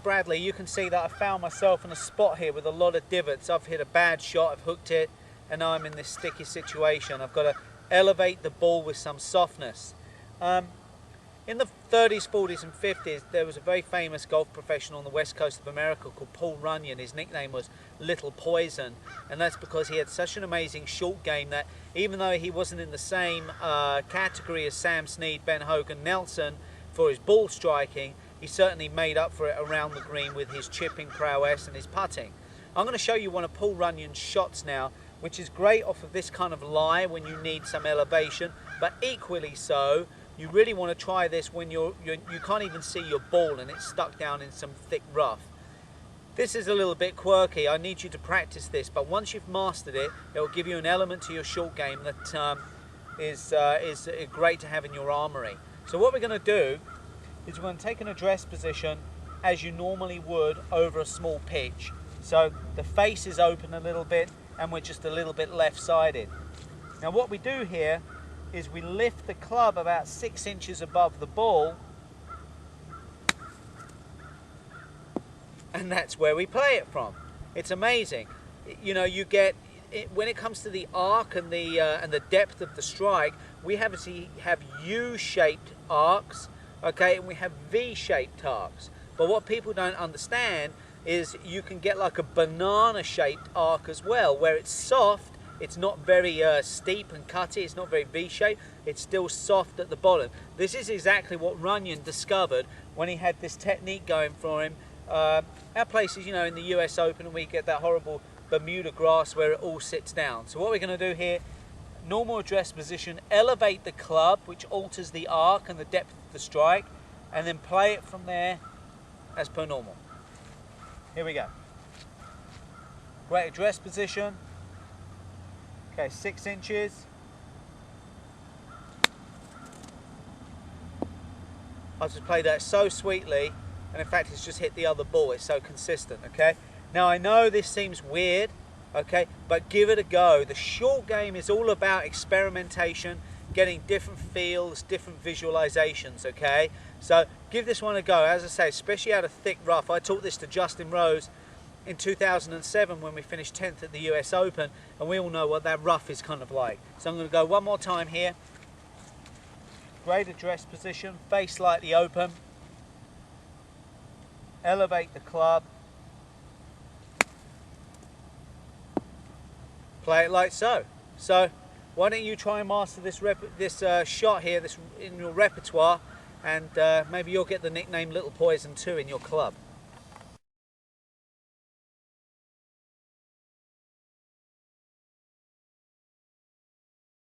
Bradley, you can see that I found myself in a spot here with a lot of divots. I've hit a bad shot, I've hooked it, and now I'm in this sticky situation. I've got to elevate the ball with some softness. In the 30s, 40s and 50s, there was a very famous golf professional on the west coast of America called Paul Runyan. His nickname was Little Poison, and that's because he had such an amazing short game that even though he wasn't in the same category as Sam Snead, Ben Hogan, Nelson for his ball striking, he certainly made up for it around the green with his chipping prowess and his putting. I'm going to show you one of Paul Runyan's shots now, which is great off of this kind of lie when you need some elevation, but equally so, you really want to try this when you can't even see your ball and it's stuck down in some thick rough. This is a little bit quirky. I need you to practice this, but once you've mastered it, it will give you an element to your short game that is great to have in your armory. So what we're going to do is we're going to take an address position as you normally would over a small pitch. So the face is open a little bit and we're just a little bit left-sided. Now what we do here is we lift the club about 6 inches above the ball, and that's where we play it from. It's amazing. You know, you get it, when it comes to the arc and the depth of the strike, we have U-shaped arcs, okay, and we have V-shaped arcs. But what people don't understand is you can get like a banana-shaped arc as well, where it's soft. It's not very steep and cutty, it's not very V-shaped, it's still soft at the bottom. This is exactly what Runyan discovered when he had this technique going for him. At places, you know, in the US Open, we get that horrible Bermuda grass where it all sits down. So what we're going to do here, normal address position, elevate the club, which alters the arc and the depth of the strike, and then play it from there as per normal. Here we go. Great address position. Okay, 6 inches. I just played that so sweetly, and in fact it's just hit the other ball. It's so consistent, okay? Now I know this seems weird, okay, but give it a go. The short game is all about experimentation, getting different feels, different visualizations, okay? So give this one a go. As I say, especially out of thick rough. I taught this to Justin Rose in 2007 when we finished 10th at the US Open, and we all know what that rough is kind of like. So I'm going to go one more time here. Great address position, face slightly open. Elevate the club. Play it like so. So why don't you try and master this shot here, this in your repertoire, and maybe you'll get the nickname Little Poison too in your club.